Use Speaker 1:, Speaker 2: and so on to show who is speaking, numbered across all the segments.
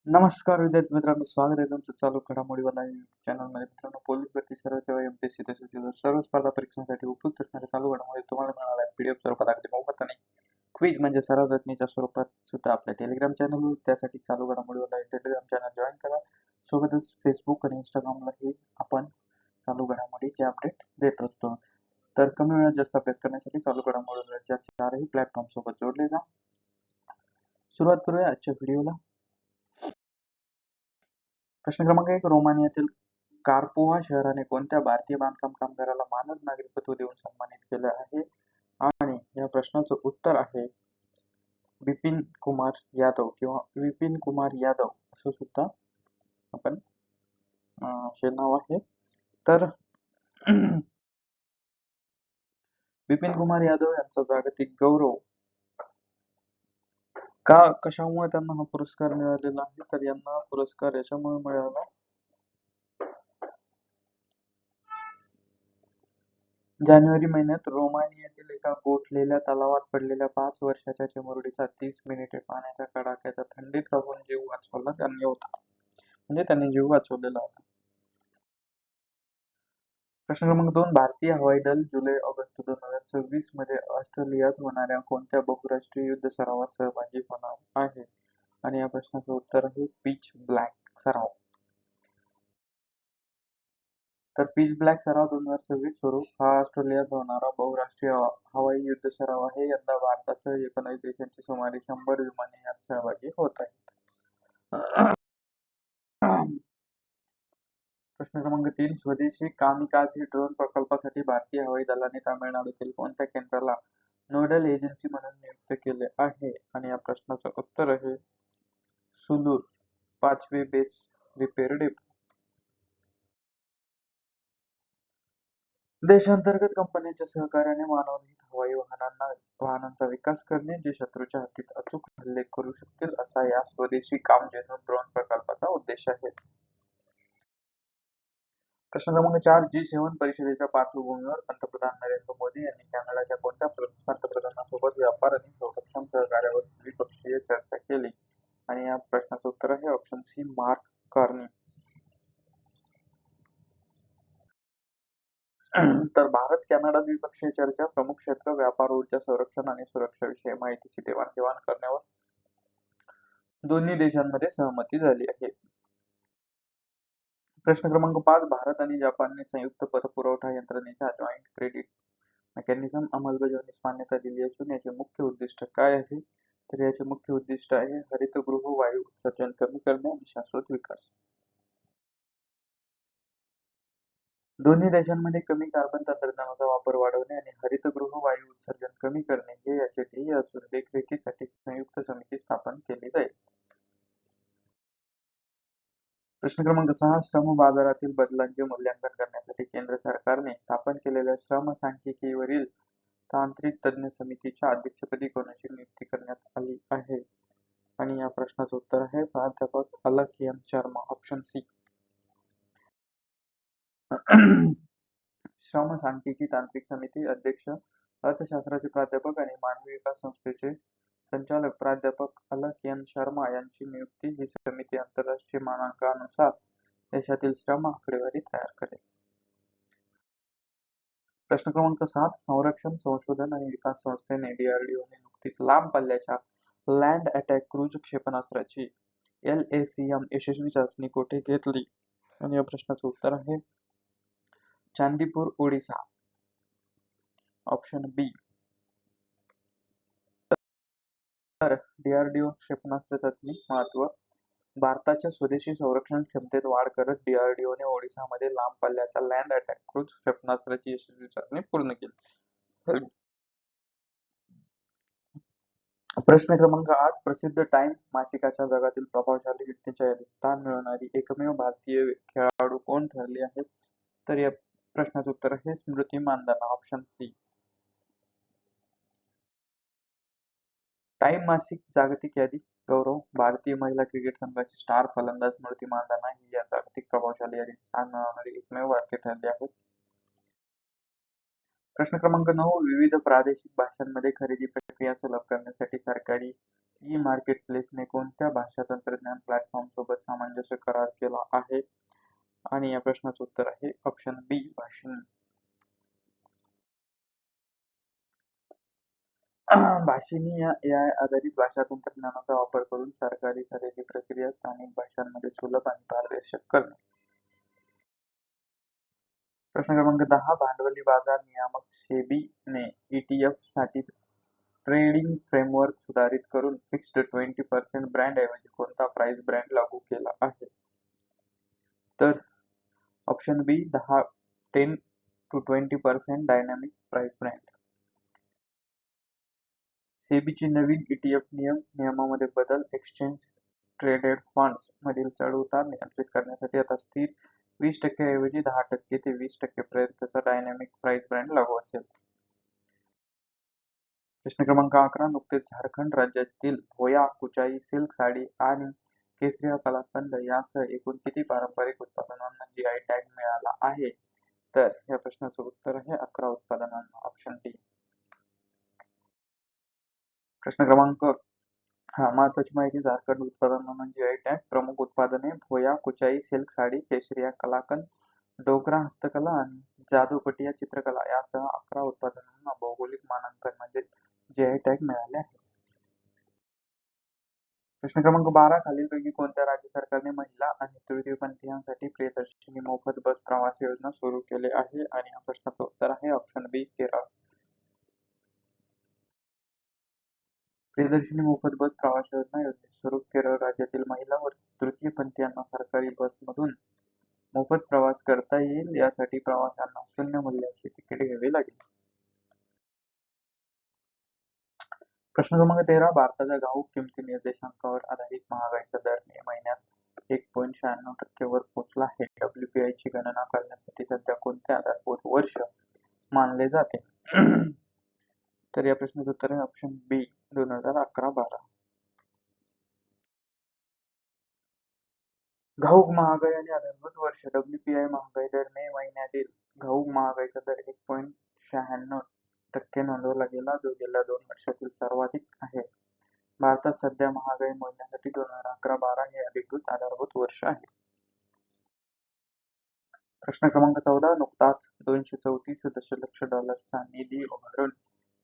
Speaker 1: नमस्कार विद्यार्थी मित्रांनो, स्वागत आहे तुमचं चालू घडामोडीवाला चॅनलमध्ये. मित्रांनो, पोलीस भरती, सर्व सेवा, एमपीएससी तसेच इतर सर्व स्पर्धा परीक्षांसाठी उपयुक्त असणाऱ्या चालू घडामोडी तुम्हाला मिळाल्या आहे पीडीएफ स्वरूपात अगदी मोफत आणि क्विज म्हणजे सराव रचनेच्या स्वरूपात सुद्धा आपल्या टेलिग्राम चॅनलवर. त्यासाठी चालू घडामोडीवाला टेलिग्राम चॅनल जॉईन करा. सोबतच फेसबुक आणि इंस्टाग्रामलाही आपण चालू घडामोडीचे अपडेट देत असतो. तर कमी वेळात जास्त अभ्यास करण्यासाठी चालू घडामोडीवरच्या चारही प्लॅटफॉर्म सोबत जोडले जा. सुरुवात करूया आजच्या व्हिडिओला. प्रश्न क्रमांक 1. रोमानियातील कार्पोवा शहराने कोणत्या भारतीय बांधकाम कामगाराला मानद नागरिकत्व देऊन सन्मानित केलं आहे? आणि या प्रश्नाचं उत्तर आहे बिपिन कुमार यादव किंवा विपिन कुमार यादव असं सुद्धा आपण हे नाव आहे. तर बिपिन कुमार यादव यांचा जागतिक गौरव कशामुळे त्यांना हा पुरस्कार मिळालेला आहे? तर यांना पुरस्कार याच्यामुळे मिळाला जानेवारी महिन्यात रोमानियातील एका गोठलेल्या तलावात पडलेल्या 5 वर्षाच्या चिमुरडीचा 30 मिनिटे पाण्याच्या कडाक्याच्या थंडीत राहून जीव वाचवला त्यांनी होता. म्हणजे त्यांनी जीव वाचवलेला होता. प्रश्न क्रमांक 2. भारतीय हवाई दल जुलै-ऑगस्ट 2026 मध्ये ऑस्ट्रेलियात होणाऱ्या कोणत्या बहुराष्ट्रीय युद्ध सरावात सहभागी होणार आहे? आणि या प्रश्नाचं उत्तर आहे पिच ब्लॅक सराव. तर पिच ब्लॅक सराव 2026 स्वरूप हा ऑस्ट्रेलियात होणारा बहुराष्ट्रीय हवाई युद्ध सराव आहे. यंदा भारतासह 19 देशांची सुमारे 100 विमाने यात सहभागी होत आहेत. प्रश्न क्रमांक 3. स्वदेशी कामिकाझे ड्रोन प्रकल्पासाठी भारतीय हवाई दलाने तामिळनाडूतील कोणत्या केंद्राला नोडल एजन्सी म्हणून नियुक्त केले आहे? आणि या प्रश्नाचं उत्तर आहे सुलूर, 5वे बेस रिपेअर डेपो. देशांतर्गत कंपन्यांच्या सहकार्याने मानवरहित हवाई वाहनांचा विकास करणे, जे शत्रूच्या हद्दीत अचूक हल्ले करू शकतील, असा या स्वदेशी कामधेनू ड्रोन प्रकल्पाचा उद्देश आहे. प्रश्न क्रमांक 4. G7 परिषदेच्या पार्श्वभूमीवर पंतप्रधान नरेंद्र मोदी यांनी कॅनडाच्या कोणत्या पंतप्रधानांसोबत व्यापार आणि संरक्षण सहकार्यावर द्विपक्षीय चर्चा केली? आणि या प्रश्नाचं उत्तर आहे ऑप्शन सी, मार्क कार्नी. तर भारत कॅनडा द्विपक्षीय चर्चा प्रमुख क्षेत्र व्यापार, ऊर्जा, संरक्षण आणि सुरक्षाविषयी माहितीची देवाणघेवाण करण्यावर दोन्ही देशांमध्ये सहमती झाली आहे. प्रश्न क्रमांक 5. भारत आणि जपानने संयुक्त पतपुरवठा यंत्रणेच्या जॉईंट क्रेडिट मेकॅनिझम अंमलबजावणीस मान्यता दिली असून याचे मुख्य उद्दिष्ट काय आहे? तर याचे मुख्य उद्दिष्ट आहे हरितगृह वायू उत्सर्जन कमी करणे आणि शाश्वत विकास. दोन्ही देशांमध्ये कमी कार्बन तंत्रज्ञानाचा वापर वाढवणे आणि हरितगृह वायू उत्सर्जन कमी करणे हे याचे ध्येय असून देखरेखीसाठी संयुक्त समिती स्थापन केली जाईल. प्रश्न क्रमांक 6. श्रम बाजारातील बदलांचे मूल्यांकन करण्यासाठी केंद्र सरकारने स्थापन केलेल्या श्रम सांख्यिकीवरील तांत्रिक तज्ञ समितीच्या अध्यक्षपदी कोणाची नियुक्ती करण्यात आली आहे? आणि या प्रश्नाचं उत्तर आहे प्राध्यापक अलक एम शर्मा, ऑप्शन सी. श्रम सांख्यिकी तांत्रिक समिती अध्यक्ष अर्थशास्त्राचे प्राध्यापक आणि मानवी विकास संस्थेचे संचालक प्राध्यापक अलक एन शर्मा यांची नियुक्ती ही समिती आंतरराष्ट्रीय मानकानुसार देशातील श्रम आकडेवारी तयार करेल. प्रश्न क्रमांक 7. संरक्षण संशोधन आणि विकास संस्थेने DRDOने नुकतीच लांब पल्ल्याच्या लँड अटॅक क्रूज क्षेपणास्त्राची LACM यशस्वी चाचणी कोठे घेतली? आणि या प्रश्नाचं उत्तर आहे चांदीपूर, ओडिसा, ऑप्शन बी. तर DRDO क्षेपणास्त्र चाचणी महत्व. भारताच्या स्वदेशी संरक्षण क्षमतेत वाढ करत DRDOने ओडिसामध्ये लांब पल्ल्याच्या लँड अटॅक क्रूज क्षेपणास्त्राची यशस्वी चाचणी पूर्ण केली. प्रश्न क्रमांक 8. प्रसिद्ध टाइम मासिकाच्या जगातील प्रभावशाली व्यक्तीच्या यादीत स्थान मिळवणारी एकमेव भारतीय खेळाडू कोण ठरली आहे? तर या प्रश्नाचं उत्तर आहे Smriti Mandhana, option C. Time मासिक जागतिक यादी गौरव. भारतीय महिला क्रिकेट संघाची स्टार फलंदाज स्मृती मानधना ही या जागतिक प्रभावशाली यादीत स्थान मिळवणारी एकमेव भारतीय ठरली आहे. प्रश्न क्रमांक 9. विविध प्रादेशिक भाषांमध्ये खरेदी प्रक्रिया सुलभ करण्यासाठी सरकारी ई-मार्केटप्लेसने कोणत्या भाषा तंत्रज्ञान प्लॅटफॉर्म सोबत सामंजस्य करार केला आहे? आणि या प्रश्नाचं उत्तर आहे ऑप्शन बी, भाषिणी. भाषिणी या AI आधारित भाषा तंत्रज्ञानाचा वापर करून सरकारी खरेदी प्रक्रिया स्थानिक भाषांमध्ये सुलभ आणि पारदर्शक करणे. प्रश्न क्रमांक 10. भांडवली बाजार नियामक सेबीने ETF साठी ट्रेडिंग फ्रेमवर्क सुधारित करून फिक्स्ड 20% ब्रँड ऐवजी कोणता प्राइस ब्रँड लागू केला आहे? तर option B 10 to 20% dynamic price brand. सेबीची नवीन ETF नियमामध्ये बदल एक्सचेंज ट्रेडेड फंड्स मधील चढ-उतार नियंत्रित करण्यासाठी आता स्थिर 20% ऐवजी 10% ते 20% पर्यंतचा डायनॅमिक प्राइस ब्रँड लागू असेल. प्रश्न क्रमांक 11. नुकतेच झारखंड राज्यातील भोया, कुचाई, सिल्क साडी आणि केसरिया कलाकंद यासह एकूण किती पारंपरिक उत्पादनांना GI टॅग मिळाला आहे? तर या प्रश्नाचं उत्तर आहे 11 उत्पादनांना, ऑप्शन डी. प्रश्न क्रमांक महत्वाची माहिती. झारखंड उत्पादनांना GI टॅग. प्रमुख उत्पादने भोया, कुचाई, सिल्क साडी, केसरिया कलाकंद, डोगरा हस्तकला आणि जादूपटिया चित्रकला यासह 11 उत्पादनांना भौगोलिक मानांकन म्हणजे GI टॅग मिळाले आहे. प्रश्न क्रमांक 12. खालीलपैकी कोणत्या राज्य सरकारने महिला आणि तृतीयपंथीयांसाठी प्रियदर्शिनी मोफत बस प्रवास योजना सुरू केले आहे? आणि या प्रश्नाचं उत्तर आहे ऑप्शन बी, केरळ. प्रियदर्शिनी मोफत बस प्रवास योजना योजनेचे केरळ राज्यातील महिला व तृतीयपंथीयांना सरकारी बसमधून मोफत प्रवास करता येईल यासाठी प्रवाशांना शून्य मूल्याचे तिकीट घ्यावे लागेल. प्रश्न क्रमांक 13. भारताच्या घाऊक किमती निर्देशांकावर आधारित महागाईचा दर मे महिन्यात 1.96% वर पोहोचला आहे. WPI ची गणना करण्यासाठी सध्या कोणते आधारभूत वर्ष मानले जाते? तर या प्रश्नाचं उत्तर आहे ऑप्शन बी, 2011-12. घाऊक महागाई आणि आधारभूत वर्ष. WPI महागाई दर मे महिन्यातील घाऊक महागाईचा दर 1.96% नोंदवला गेला, जो गेल्या 2 वर्षातील सर्वाधिक आहे. भारतात सध्या महागाई मोजण्यासाठी 2011-12 हे अधिकृत आधारभूत वर्ष आहे. प्रश्न क्रमांक 14. नुकताच $234 दशलक्ष निधी उभारून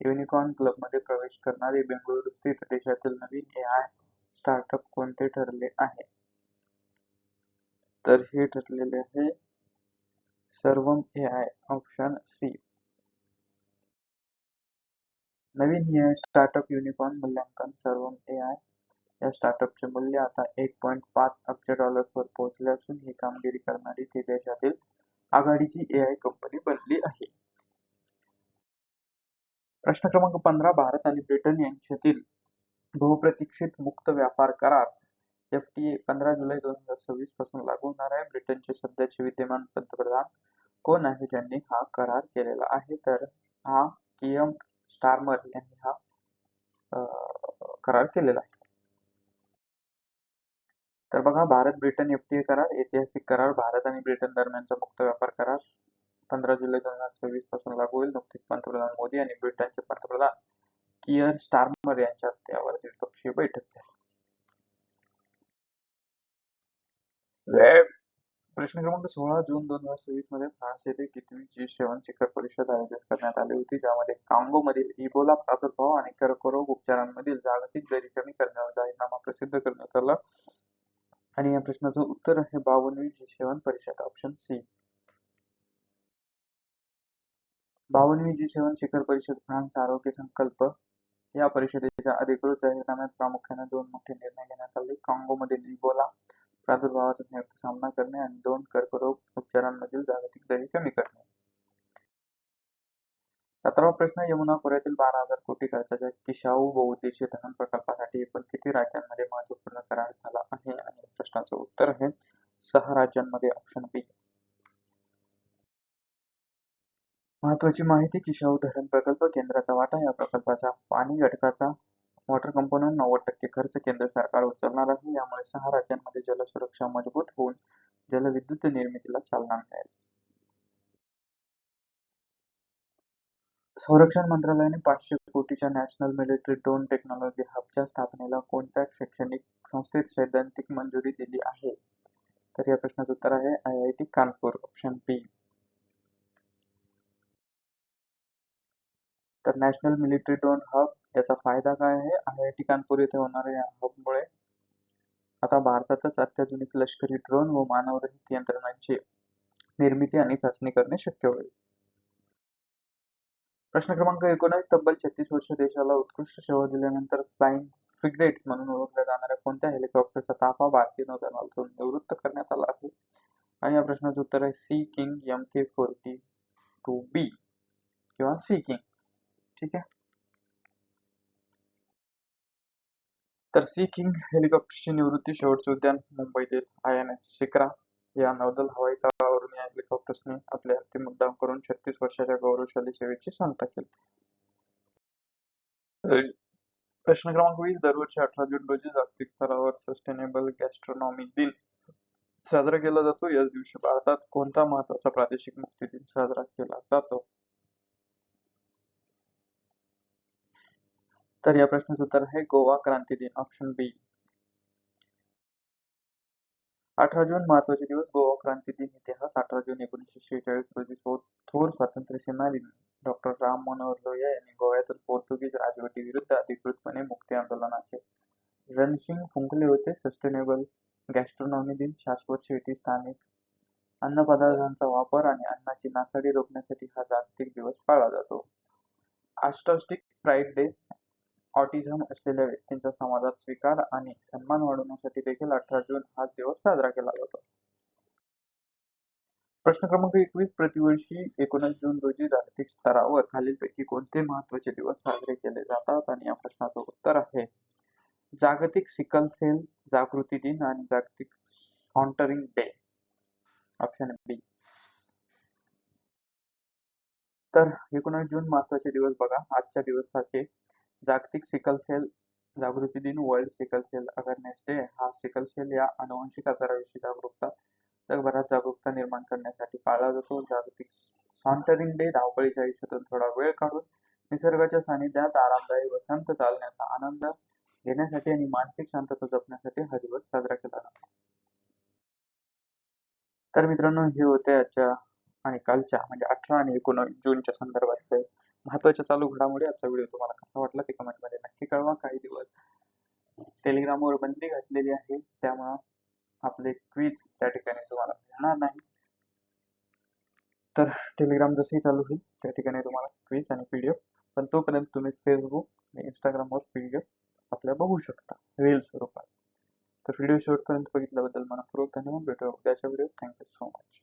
Speaker 1: युनिकॉर्न क्लबमध्ये प्रवेश करणारे बेंगळुरू स्थित देशातील नवीन AI स्टार्टअप कोणते ठरले आहे? तर हे ठरलेले आहे सर्वम AI, ऑप्शन सी. नवीन AI स्टार्टअप युनिकॉर्न मूल्यांकन. सर्वम AI या स्टार्टअपचे मूल्य आता $1.5 अब्ज वर पोहोचले असून ही कामगिरी करणारी ती देशातील आघाडीची AI कंपनी बनली आहे. प्रश्न क्रमांक 15. भारत आणि ब्रिटन यांच्यातील बहुप्रतीक्षित मुक्त व्यापार करार FTA 15 जुलै 2026 पासून लागू होणार आहे. ब्रिटनचे सध्याचे विद्यमान पंतप्रधान कोण आहे ज्यांनी हा करार केलेला आहे? तर हा कियर स्टारमर यांनी हा करार केलेला आहे. तर बघा, भारत ब्रिटन FTA करार ऐतिहासिक करार. भारत आणि ब्रिटन दरम्यानचा मुक्त व्यापार करार 15 जुलै 2026 पासून लागू होईल. नुकतीच पंतप्रधान मोदी आणि ब्रिटनचे पंतप्रधान कियर स्टारमर यांच्यात यावर द्विपक्षीय बैठक झाली. प्रश्न क्रमांक 16. जून 2026 मध्ये फ्रान्स येथे कितवी G7 शिखर परिषद आयोजित करण्यात आली होती, ज्यामध्ये कांगोमधील इबोला प्रादुर्भाव आणि कर्करोग उपचारांमधील जागतिक दरी कमी करण्यावर जाहीरनामा प्रसिद्ध करण्यात आला? आणि या प्रश्नाचं उत्तर आहे 52वी G7 परिषद, ऑप्शन सी. 52वी G7 शिखर परिषद फ्रान्स आरोग्य संकल्प या परिषदेच्या अधिकृत जाहीरनाम्यात प्रामुख्याने 2 मोठे निर्णय घेण्यात आले. कांगोमधील इबोला प्रादुर्भावाचा संयुक्त सामना करणे आणि 2 कर्करोग उपचारांमधील जागतिक दरी कमी करणे. 17वा प्रश्न. यमुना खोऱ्यातील 12,000 कोटी खर्चाच्या किशाऊ बहुउद्देशीय धरण प्रकल्पासाठी एकूण किती राज्यांमध्ये महत्वपूर्ण करार झाला आहे? आणि प्रश्नाचं उत्तर आहे 6 राज्यांमध्ये, ऑप्शन बी. महत्वाची माहिती. किशाऊ धरण प्रकल्प केंद्राचा वाटा. या प्रकल्पाचा पाणी घटकाचा वॉटर कंपोनंट 90% खर्च केंद्र सरकार उचलणार आहे. यामुळे 6 राज्यांमध्ये जलसुरक्षा मजबूत होऊन जलविद्युत निर्मितीला चालना मिळेल. संरक्षण मंत्रालयाने 500 कोटीच्या नॅशनल मिलिटरी ड्रोन टेक्नॉलॉजी हबच्या स्थापनेला कोणत्या शैक्षणिक संस्थेत सैद्धांतिक मंजुरी दिली आहे? तर या प्रश्नाचं उत्तर आहे IIT कानपूर, ऑप्शन बी. तर नॅशनल मिलिटरी ड्रोन हब याचा फायदा काय आहे? IIT कानपूर येथे होणाऱ्या या हबमुळे आता भारतातच अत्याधुनिक लष्करी ड्रोन व मानवरहित यंत्रणांची निर्मिती आणि चाचणी करणे शक्य होईल. प्रश्न क्रमांक 19. तब्बल 36 वर्ष देशाला उत्कृष्ट सेवा दिल्यानंतर फ्लाइंग फ्रिगेट्स म्हणून ओळखल्या जाणाऱ्या कोणत्या हेलिकॉप्टरचा ताफा भारतीय नौदलातून निवृत्त करण्यात आला आहे? आणि या प्रश्नाचं उत्तर आहे सी किंग MK-42B किंवा सी किंग. ठीक आहे. तर सी किंग हेलिकॉप्टरची निवृत्ती शेवटचे उद्यान मुंबईतील INS शिक्रा या नौदल हवाई तळावरून या हेलिकॉप्टर्सने आपले अंतिम उड्डाण करून 36 वर्षाच्या गौरवशाली सेवेची सांगता केली. प्रश्न क्रमांक 20. दरवर्षी 18 जून रोजी जागतिक स्तरावर सस्टेनेबल गॅस्ट्रोनॉमी दिन साजरा केला जातो. याच दिवशी भारतात कोणता महत्वाचा प्रादेशिक मुक्ती दिन साजरा केला जातो? तर या प्रश्नाचं उत्तर आहे गोवा क्रांती दिन, ऑप्शन बी. 18 जून महत्वाचे दिवस. गोवा क्रांती दिन इतिहास. 18 जून 1946 रोजी थोर स्वातंत्र्य सेनानी डॉ. राम मनोहर लोहिया यांनी गोव्यातून पोर्तुगीज राजवटीविरुद्ध अधिकृतपणे मुक्ती आंदोलनाचे रणशिंग फुंकले होते. सस्टेनेबल गॅस्ट्रोनॉमी दिन. शाश्वत शेती, स्थानिक अन्नपदार्थांचा वापर आणि अन्नाची नासाडी रोखण्यासाठी हा जागतिक दिवस पाळला जातो. Autistic pride day. ऑटिझम असलेल्या व्यक्तींचा समाजात स्वीकार आणि सन्मान वाढवण्यासाठी देखील 18 जून हा दिवस साजरा केला जातो. प्रश्न क्रमांक 21. प्रतिवर्षी 19 जून रोजी जागतिक स्तरावर खालीलपैकी कोणते महत्वाचे दिवस साजरे केले जातात? आणि या प्रश्नाचं उत्तर आहे जागतिक सिकल सेल जागृती दिन आणि जागतिक सॉन्टरिंग डे, ऑप्शन बी. तर 19 जून महत्वाचे दिवस बघा. आजच्या दिवसाचे जागतिक सिकल सेल जागृती दिन, world sickle cell awareness day. हा सिकल सेल या अनुवंशिक आजाराविषयी जागरूकता जगभरात जागरूकता निर्माण करण्यासाठी पाळला जातो. जागतिक सॉन्टरिंग डे. धावपळीच्या आयुष्यातून थोडा वेळ काढून निसर्गाच्या सानिध्यात आरामदायी व शांत चालण्याचा आनंद घेण्यासाठी आणि मानसिक शांतता जपण्यासाठी हा दिवस साजरा केला जातो. तर मित्रांनो, हे होते आजच्या आणि कालच्या म्हणजे 18 आणि 19 जूनच्या संदर्भातले महत्वाच्या चालू घडामोडी. आजचा व्हिडिओ तुम्हाला कसा वाटला ते कमेंटमध्ये नक्की कळवा. काही दिवस टेलिग्रामवर बंदी घातलेली आहे, त्यामुळं आपले क्विज त्या ठिकाणी तुम्हाला मिळणार नाही. तर टेलिग्राम जसंही चालू होईल त्या ठिकाणी तुम्हाला क्विज आणि PDF, पण तोपर्यंत तुम्ही फेसबुक आणि इंस्टाग्रामवर PDF आपल्या बघू शकता रील स्वरूपात. तर व्हिडिओ शेवटपर्यंत बघितल्याबद्दल मनपूर्वक धन्यवाद. भेटूया उद्याच्या व्हिडिओ. Thank you so much.